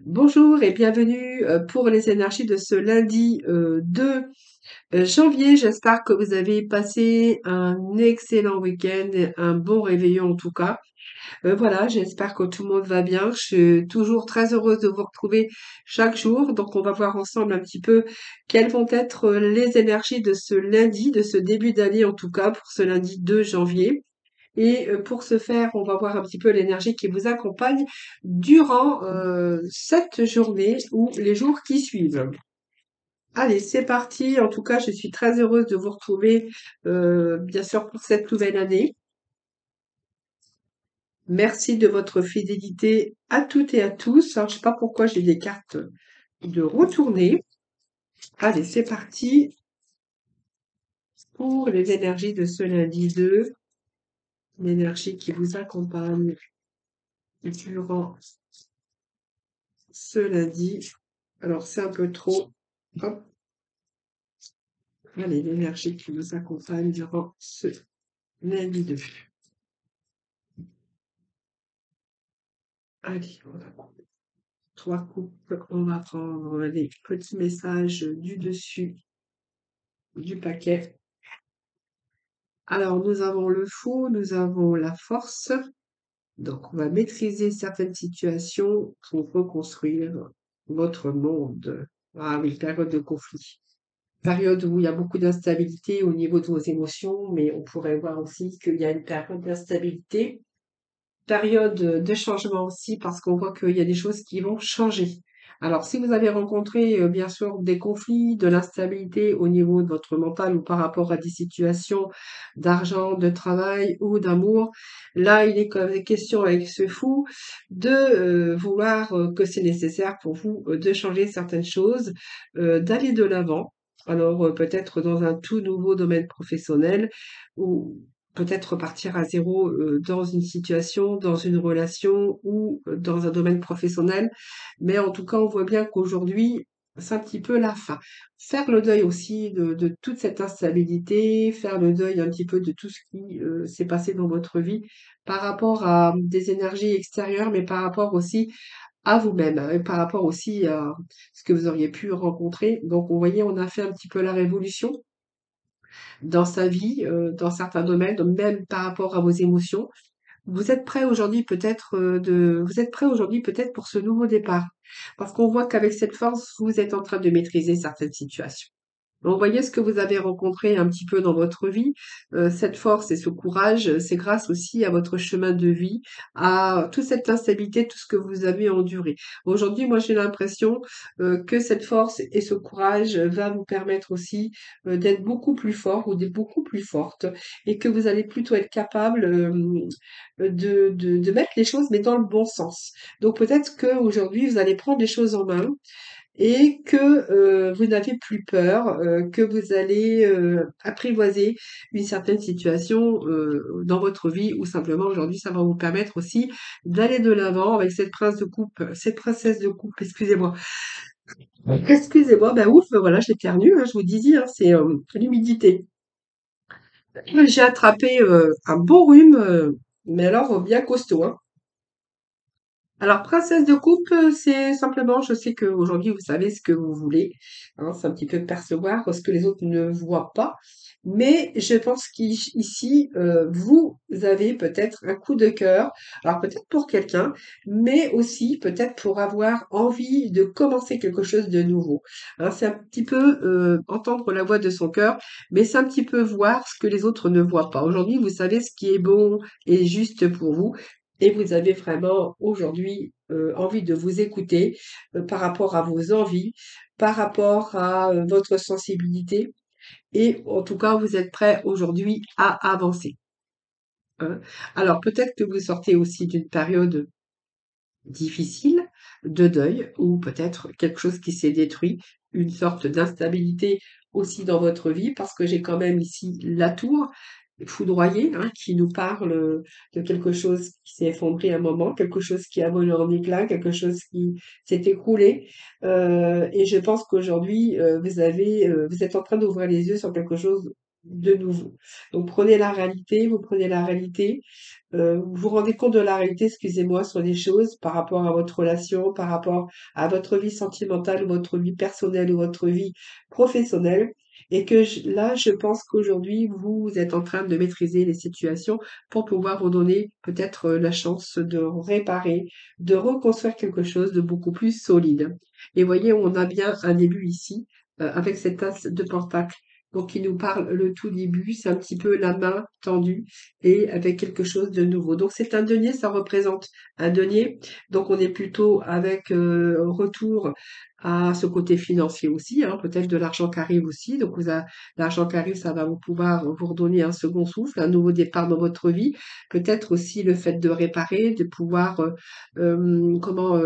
Bonjour et bienvenue pour les énergies de ce lundi 2 janvier. J'espère que vous avez passé un excellent week-end, et un bon réveillon en tout cas. Voilà, j'espère que tout le monde va bien. Je suis toujours très heureuse de vous retrouver chaque jour. Donc on va voir ensemble un petit peu quelles vont être les énergies de ce lundi, de ce début d'année en tout cas, pour ce lundi 2 janvier. Et pour ce faire, on va voir un petit peu l'énergie qui vous accompagne durant cette journée ou les jours qui suivent. Allez, c'est parti. En tout cas, je suis très heureuse de vous retrouver, bien sûr, pour cette nouvelle année. Merci de votre fidélité à toutes et à tous. Alors, je sais pas pourquoi j'ai des cartes de retourner. Allez, c'est parti pour les énergies de ce lundi 2. L'énergie qui vous accompagne durant ce lundi. Alors, c'est un peu trop. Hop. Allez, l'énergie qui nous accompagne durant ce lundi 2. Allez, on va prendre 3 coupes. On va prendre les petits messages du dessus du paquet. Alors, nous avons le fou, nous avons la force. Donc, on va maîtriser certaines situations pour reconstruire votre monde. Ah oui, période de conflit. Période où il y a beaucoup d'instabilité au niveau de vos émotions, mais on pourrait voir aussi qu'il y a une période d'instabilité, période de changement aussi, parce qu'on voit qu'il y a des choses qui vont changer. Alors, si vous avez rencontré, bien sûr, des conflits, de l'instabilité au niveau de votre mental ou par rapport à des situations d'argent, de travail ou d'amour, là, il est quand même question avec ce fou de vouloir que c'est nécessaire pour vous de changer certaines choses, d'aller de l'avant. Alors, peut-être dans un tout nouveau domaine professionnel ou peut-être repartir à zéro dans une situation, dans une relation ou dans un domaine professionnel. Mais en tout cas, on voit bien qu'aujourd'hui, c'est un petit peu la fin. Faire le deuil aussi de toute cette instabilité, faire le deuil un petit peu de tout ce qui s'est passé dans votre vie par rapport à des énergies extérieures, mais par rapport aussi à vous-même, hein, et par rapport aussi à ce que vous auriez pu rencontrer. Donc, vous voyez, on a fait un petit peu la révolution dans sa vie, dans certains domaines, même par rapport à vos émotions. Vous êtes prêt aujourd'hui peut-être pour ce nouveau départ. Parce qu'on voit qu'avec cette force, vous êtes en train de maîtriser certaines situations. Donc, voyez ce que vous avez rencontré un petit peu dans votre vie, cette force et ce courage, c'est grâce aussi à votre chemin de vie, à toute cette instabilité, tout ce que vous avez enduré. Aujourd'hui, moi, j'ai l'impression, que cette force et ce courage va vous permettre aussi, d'être beaucoup plus fort ou d'être beaucoup plus forte et que vous allez plutôt être capable, de mettre les choses, mais dans le bon sens. Donc peut-être qu'aujourd'hui, vous allez prendre les choses en main et que vous n'avez plus peur, que vous allez apprivoiser une certaine situation dans votre vie ou simplement aujourd'hui ça va vous permettre aussi d'aller de l'avant avec cette princesse de coupe, excusez-moi. Excusez-moi, ben ouf, voilà, j'éternue, hein, je vous disais, hein, c'est l'humidité. J'ai attrapé un bon rhume, mais alors bien costaud, hein. Alors, princesse de coupe, c'est simplement, je sais qu'aujourd'hui, vous savez ce que vous voulez, hein, c'est un petit peu percevoir ce que les autres ne voient pas. Mais je pense qu'ici, vous avez peut-être un coup de cœur, alors peut-être pour quelqu'un, mais aussi peut-être pour avoir envie de commencer quelque chose de nouveau. Hein, c'est un petit peu entendre la voix de son cœur, mais c'est un petit peu voir ce que les autres ne voient pas. Aujourd'hui, vous savez ce qui est bon et juste pour vous. Et vous avez vraiment aujourd'hui envie de vous écouter par rapport à vos envies, par rapport à votre sensibilité. Et en tout cas, vous êtes prêt aujourd'hui à avancer, hein. Alors peut-être que vous sortez aussi d'une période difficile de deuil ou peut-être quelque chose qui s'est détruit, une sorte d'instabilité aussi dans votre vie parce que j'ai quand même ici la tour foudroyée, hein, qui nous parle de quelque chose qui s'est effondré à un moment, quelque chose qui a volé en éclats, quelque chose qui s'est écroulé. Et je pense qu'aujourd'hui, vous êtes en train d'ouvrir les yeux sur quelque chose de nouveau. Donc prenez la réalité, vous prenez la réalité, vous vous rendez compte de la réalité, excusez-moi, sur les choses par rapport à votre relation, par rapport à votre vie sentimentale ou votre vie personnelle ou votre vie professionnelle. Et que là, je pense qu'aujourd'hui, vous êtes en train de maîtriser les situations pour pouvoir vous donner peut-être la chance de réparer, de reconstruire quelque chose de beaucoup plus solide. Et voyez, on a bien un début ici, avec cette as de pentacle. Donc, il nous parle le tout début, c'est un petit peu la main tendue et avec quelque chose de nouveau. Donc, c'est un denier, ça représente un denier. Donc, on est plutôt avec retour à ce côté financier aussi, hein, peut-être de l'argent qui arrive aussi. Donc, l'argent qui arrive, ça va vous pouvoir vous redonner un second souffle, un nouveau départ dans votre vie. Peut-être aussi le fait de réparer, de pouvoir, comment,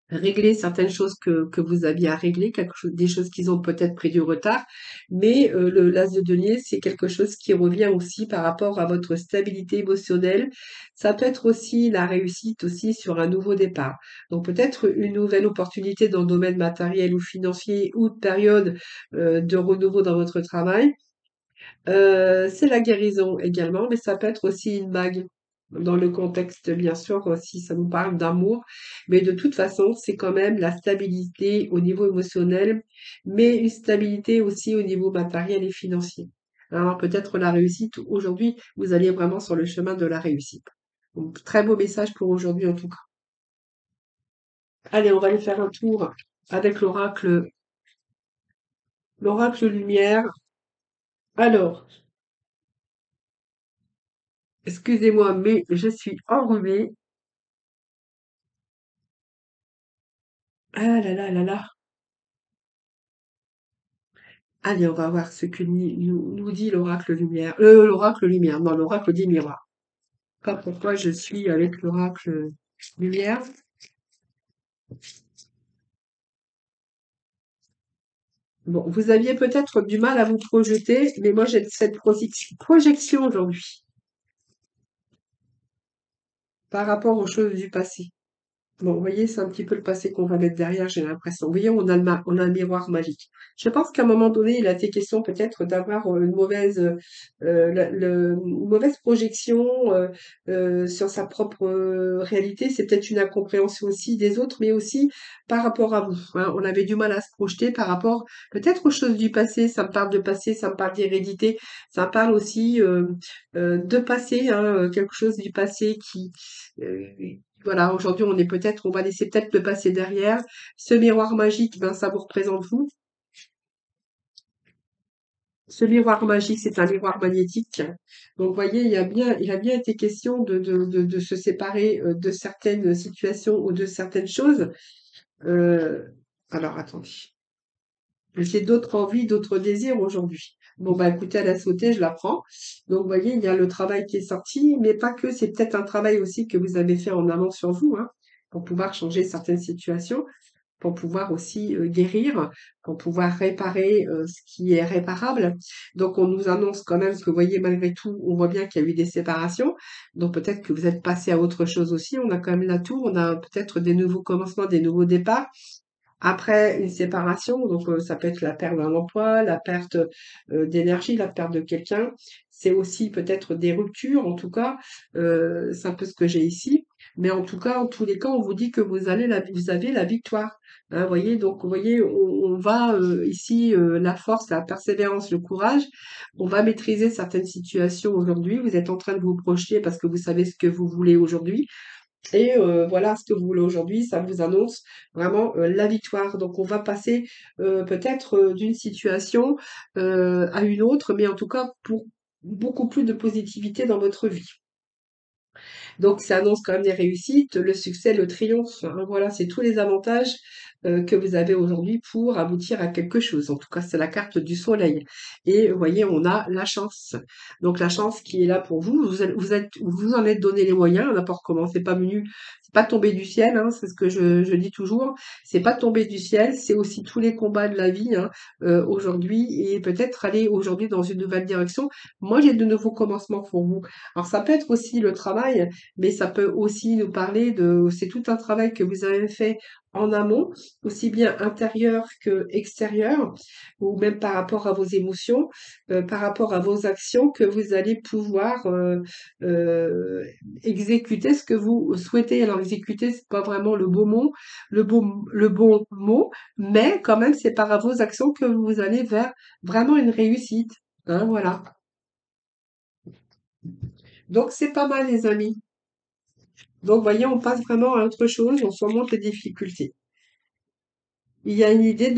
régler certaines choses que vous aviez à régler, des choses qui ont peut-être pris du retard, mais l'as de denier, c'est quelque chose qui revient aussi par rapport à votre stabilité émotionnelle. Ça peut être aussi la réussite aussi sur un nouveau départ. Donc peut-être une nouvelle opportunité dans le domaine matériel ou financier ou de période de renouveau dans votre travail. C'est la guérison également, mais ça peut être aussi une bague. Dans le contexte, bien sûr, si ça nous parle d'amour, mais de toute façon, c'est quand même la stabilité au niveau émotionnel, mais une stabilité aussi au niveau matériel et financier. Alors peut-être la réussite, aujourd'hui, vous allez vraiment sur le chemin de la réussite. Donc, très beau message pour aujourd'hui en tout cas. Allez, on va aller faire un tour avec l'oracle lumière. Alors, excusez-moi, mais je suis enrhumée. Ah là là là là. Allez, on va voir ce que nous dit l'oracle lumière. L'oracle lumière, non, l'oracle dit miroir. Pas pourquoi je suis avec l'oracle lumière. Bon, vous aviez peut-être du mal à vous projeter, mais moi j'ai cette projection aujourd'hui par rapport aux choses du passé. Bon, vous voyez, c'est un petit peu le passé qu'on va mettre derrière, j'ai l'impression. Vous voyez, on a un miroir magique. Je pense qu'à un moment donné, il a été question peut-être d'avoir une mauvaise projection sur sa propre réalité. C'est peut-être une incompréhension aussi des autres, mais aussi par rapport à vous, hein. On avait du mal à se projeter par rapport peut-être aux choses du passé. Ça me parle de passé, ça me parle d'hérédité, ça me parle aussi de passé, hein, quelque chose du passé qui euh, voilà, aujourd'hui, on va laisser peut-être le passé derrière. Ce miroir magique, ben, ça vous représente vous. Ce miroir magique, c'est un miroir magnétique. Donc, vous voyez, il a bien été question de se séparer de certaines situations ou de certaines choses. Euh, alors, attendez. J'ai d'autres envies, d'autres désirs aujourd'hui. Bon, bah, écoutez, à la sauter, je la prends. Donc, vous voyez, il y a le travail qui est sorti, mais pas que. C'est peut-être un travail aussi que vous avez fait en amont sur vous, hein, pour pouvoir changer certaines situations, pour pouvoir aussi guérir, pour pouvoir réparer ce qui est réparable. Donc, on nous annonce quand même que, vous voyez, malgré tout, on voit bien qu'il y a eu des séparations. Donc, peut-être que vous êtes passé à autre chose aussi. On a quand même l'atout, on a peut-être des nouveaux commencements, des nouveaux départs. Après une séparation, donc ça peut être la perte d'un emploi, la perte d'énergie, la perte de quelqu'un. C'est aussi peut-être des ruptures, en tout cas, c'est un peu ce que j'ai ici. Mais en tout cas, en tous les cas, on vous dit que vous avez la victoire. Hein, vous voyez, donc vous voyez, on va ici la force, la persévérance, le courage. On va maîtriser certaines situations aujourd'hui. Vous êtes en train de vous projeter parce que vous savez ce que vous voulez aujourd'hui. Et voilà ce que vous voulez aujourd'hui, ça vous annonce vraiment la victoire. Donc on va passer peut-être d'une situation à une autre, mais en tout cas pour beaucoup plus de positivité dans votre vie. Donc ça annonce quand même des réussites, le succès, le triomphe, hein. Voilà, c'est tous les avantages que vous avez aujourd'hui pour aboutir à quelque chose. En tout cas, c'est la carte du soleil. Et vous voyez, on a la chance. Donc la chance qui est là pour vous, vous en êtes donné les moyens, n'importe comment, c'est pas venu, c'est pas tombé du ciel, hein, c'est ce que je dis toujours. C'est pas tombé du ciel, c'est aussi tous les combats de la vie, hein, aujourd'hui, et peut-être aller aujourd'hui dans une nouvelle direction. Moi, j'ai de nouveaux commencements pour vous. Alors ça peut être aussi le travail, mais ça peut aussi nous parler c'est tout un travail que vous avez fait en amont, aussi bien intérieur que extérieur, ou même par rapport à vos émotions, par rapport à vos actions, que vous allez pouvoir euh, exécuter ce que vous souhaitez. Alors exécuter, c'est pas vraiment le bon mot, mais quand même, c'est par vos actions que vous allez vers vraiment une réussite. Hein, voilà. Donc c'est pas mal, les amis. Donc, voyez, on passe vraiment à autre chose, on surmonte les difficultés. Il y a une idée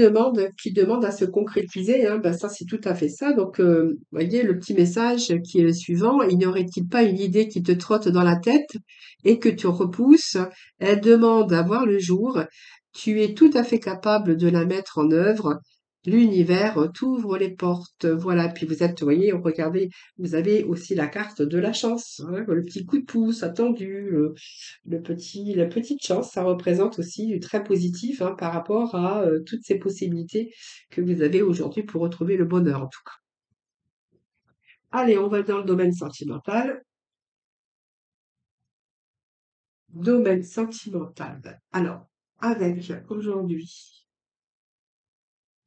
qui demande à se concrétiser, hein, ben ça c'est tout à fait ça. Donc, voyez le petit message qui est le suivant, il n'y aurait-il pas une idée qui te trotte dans la tête et que tu repousses? Elle demande à voir le jour. Tu es tout à fait capable de la mettre en œuvre. L'univers t'ouvre les portes. Voilà. Puis vous êtes, vous voyez, regardez, vous avez aussi la carte de la chance, hein, le petit coup de pouce attendu, la petite chance, ça représente aussi du très positif, hein, par rapport à toutes ces possibilités que vous avez aujourd'hui pour retrouver le bonheur, en tout cas. Allez, on va dans le domaine sentimental. Domaine sentimental. Alors, avec aujourd'hui,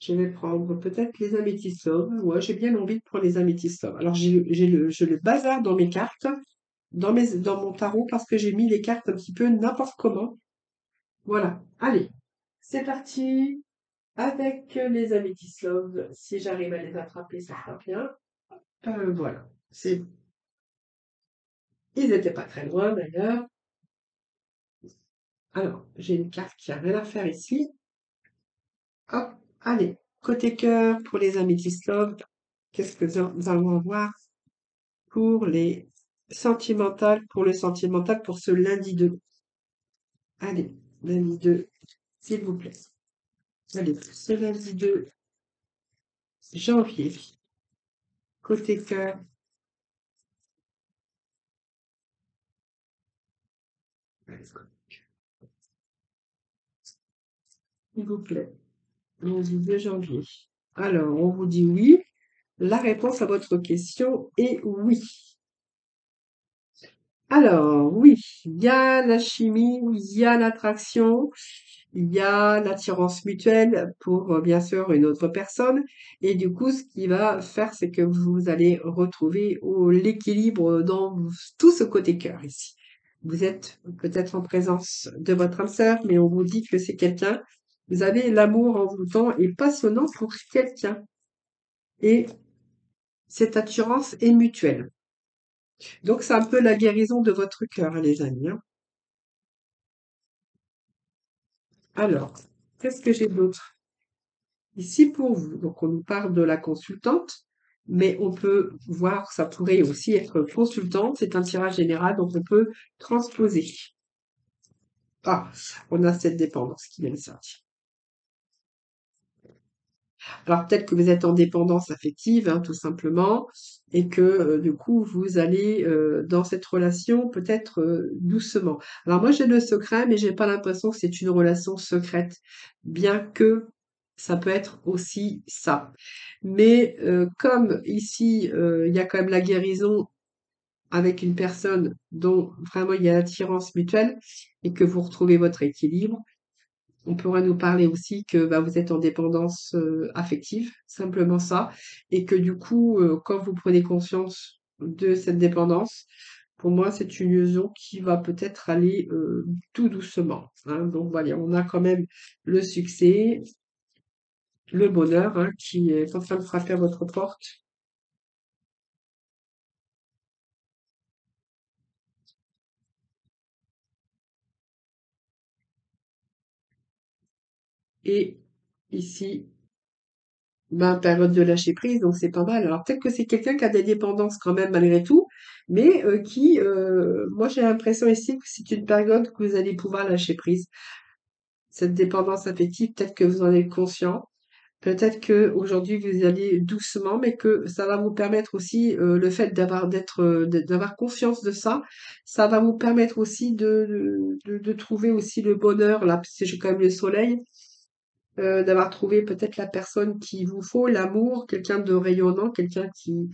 je vais prendre peut-être les améthystes sauves. Ouais, j'ai bien envie de prendre les améthystes sauves. Alors, j'ai le bazar dans mes cartes, dans mon tarot, parce que j'ai mis les cartes un petit peu n'importe comment. Voilà. Allez, c'est parti. Avec les améthystes love, si j'arrive à les attraper, ça sera bien. Voilà. Ils n'étaient pas très loin d'ailleurs. Alors, j'ai une carte qui a rien à faire ici. Hop, allez. Côté cœur pour les améthystes love. Qu'est-ce que nous allons voir pour les sentimentales, pour le sentimental pour ce lundi 2. Allez, lundi 2, s'il vous plaît. Allez, ce lundi 2 janvier. Côté cœur, s'il vous plaît. Lundi 2 janvier. Alors, on vous dit oui. La réponse à votre question est oui. Alors, oui, il y a la chimie, il y a l'attraction, il y a l'attirance mutuelle pour, bien sûr, une autre personne. Et du coup, ce qui va faire, c'est que vous allez retrouver l'équilibre dans tout ce côté cœur ici. Vous êtes peut-être en présence de votre âme sœur, mais on vous dit que c'est quelqu'un. Vous avez l'amour envoûtant et passionnant pour quelqu'un. Et cette attirance est mutuelle. Donc, c'est un peu la guérison de votre cœur, hein, les amis, hein. Alors, qu'est-ce que j'ai d'autre ici pour vous? Donc, on nous parle de la consultante, mais on peut voir, ça pourrait aussi être consultante. C'est un tirage général, donc on peut transposer. Ah, on a cette dépendance qui vient de sortir. Alors peut-être que vous êtes en dépendance affective, hein, tout simplement, et que du coup vous allez dans cette relation peut-être doucement. Alors moi j'ai le secret, mais j'ai pas l'impression que c'est une relation secrète, bien que ça peut être aussi ça. Mais comme ici il y a quand même la guérison avec une personne dont vraiment il y a l'attirance mutuelle et que vous retrouvez votre équilibre, on pourrait nous parler aussi que bah, vous êtes en dépendance affective, simplement ça, et que du coup, quand vous prenez conscience de cette dépendance, pour moi, c'est une illusion qui va peut-être aller tout doucement, hein. Donc voilà, on a quand même le succès, le bonheur, hein, qui est en train de frapper à votre porte. Et ici, ben, période de lâcher prise, donc c'est pas mal. Alors peut-être que c'est quelqu'un qui a des dépendances quand même malgré tout, mais moi j'ai l'impression ici que c'est une période que vous allez pouvoir lâcher prise. Cette dépendance affective, peut-être que vous en êtes conscient, peut-être que aujourd'hui vous allez doucement, mais que ça va vous permettre aussi le fait d'avoir conscience de ça, ça va vous permettre aussi de trouver aussi le bonheur là, parce que j'ai quand même le soleil d'avoir trouvé peut-être la personne qu'il vous faut, l'amour, quelqu'un de rayonnant, quelqu'un qui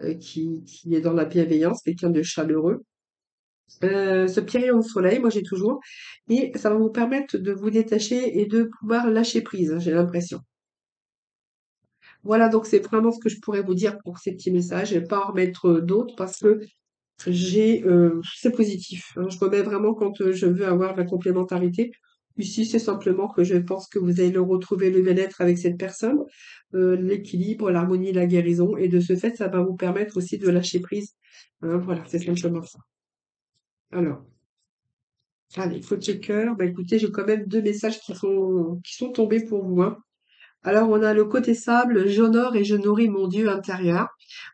est dans la bienveillance, quelqu'un de chaleureux. Ce petit rayon de soleil, moi j'ai toujours, et ça va vous permettre de vous détacher et de pouvoir lâcher prise, hein, j'ai l'impression. Voilà, donc c'est vraiment ce que je pourrais vous dire pour ces petits messages. Je vais pas en remettre d'autres parce que c'est positif, hein. Je remets vraiment quand je veux avoir de la complémentarité. Ici, c'est simplement que je pense que vous allez le retrouver le bien-être avec cette personne, l'équilibre, l'harmonie, la guérison, et de ce fait, ça va vous permettre aussi de lâcher prise. Hein, voilà, c'est simplement ça. Alors. Allez, faux checker. Bah écoutez, j'ai quand même deux messages qui sont tombés pour vous, hein. Alors, on a le côté sable, j'honore et je nourris mon Dieu intérieur.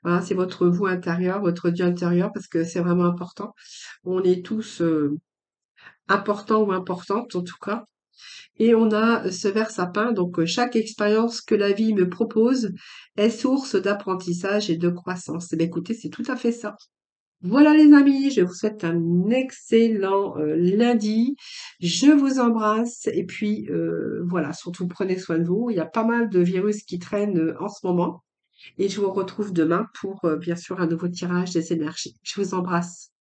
Voilà, c'est votre vous intérieur, votre Dieu intérieur, parce que c'est vraiment important. On est tous importants ou importantes, en tout cas. Et on a ce vers sapin, donc chaque expérience que la vie me propose est source d'apprentissage et de croissance. Eh bien, écoutez, c'est tout à fait ça. Voilà les amis, je vous souhaite un excellent lundi. Je vous embrasse et puis voilà, surtout prenez soin de vous. Il y a pas mal de virus qui traînent en ce moment et je vous retrouve demain pour bien sûr un nouveau tirage des énergies. Je vous embrasse.